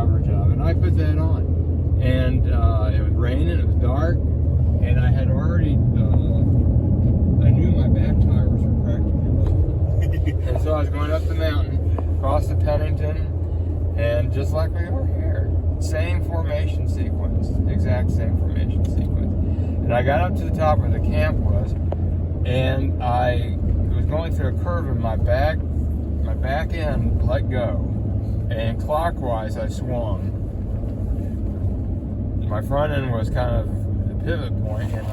coverage of, and I put that on. And it was raining, it was dark, and I had already, I knew my back tires were practically low. And so I was going up the mountain, across the Pennington, and just like we are here, same formation sequence, exact same formation sequence. And I got up to the top where the camp was, and I was going through a curve, and my back end let go, and clockwise I swung. My front end was kind of the pivot point, and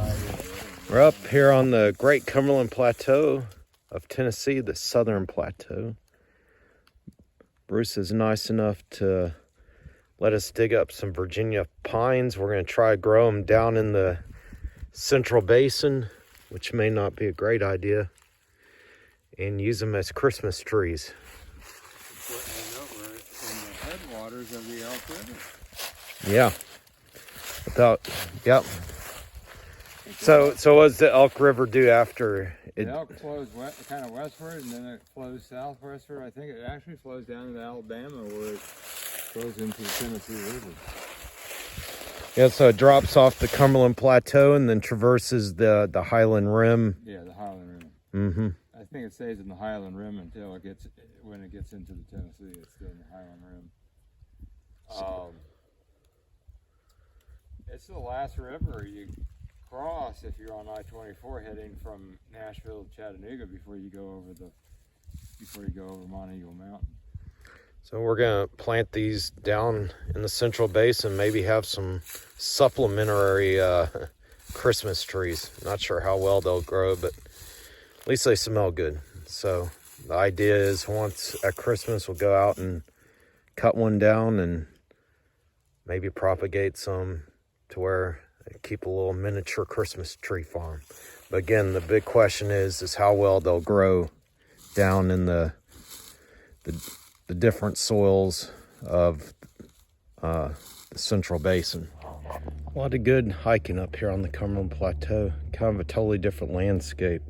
We're up here on the Great Cumberland Plateau of Tennessee, the Southern Plateau. Bruce is nice enough to let us dig up some Virginia pines. We're going to try to grow them down in the Central Basin, which may not be a great idea, and use them as Christmas trees. we're in the headwaters of the Elk River. Yeah. Yep. So what does the Elk River do after it? The Elk flows kind of westward, and then it flows southwestward. I think it actually flows down into Alabama, where it flows into the Tennessee River. Yeah, so it drops off the Cumberland Plateau and then traverses the Highland Rim. Yeah, the Highland Rim. Mm-hmm. I think it stays in the Highland Rim until when it gets into the Tennessee, it's still in the Highland Rim. It's the last river you cross if you're on I-24 heading from Nashville to Chattanooga before you go over Monteagle Mountain. So we're gonna plant these down in the Central Basin, maybe have some supplementary Christmas trees. Not sure how well they'll grow, but at least they smell good. So the idea is once at Christmas, we'll go out and cut one down and maybe propagate some to where they keep a little miniature Christmas tree farm. But again, the big question is how well they'll grow down in the different soils of the Central Basin. A lot of good hiking up here on the Cumberland Plateau. Kind of a totally different landscape.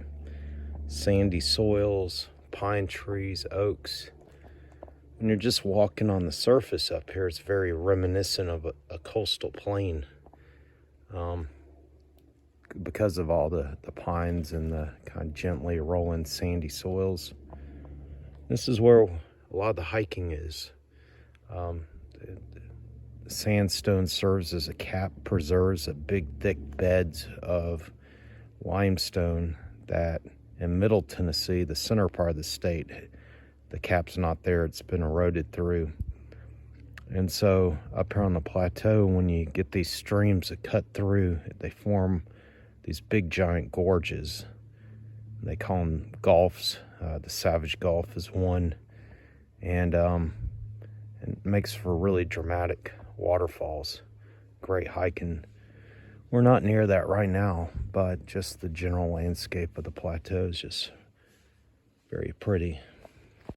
Sandy soils, pine trees, oaks. When you're just walking on the surface up here, it's very reminiscent of a coastal plain. Because of all the pines and the kind of gently rolling sandy soils. This is where a lot of the hiking is. The sandstone serves as a cap, preserves a big thick beds of limestone that in Middle Tennessee, the center part of the state, the cap's not there, it's been eroded through. And so up here on the plateau, when you get these streams that cut through, they form these big giant gorges. They call them gulfs. The Savage Gulf is one. And it makes for really dramatic waterfalls. Great hiking. We're not near that right now, but just the general landscape of the plateau is just very pretty.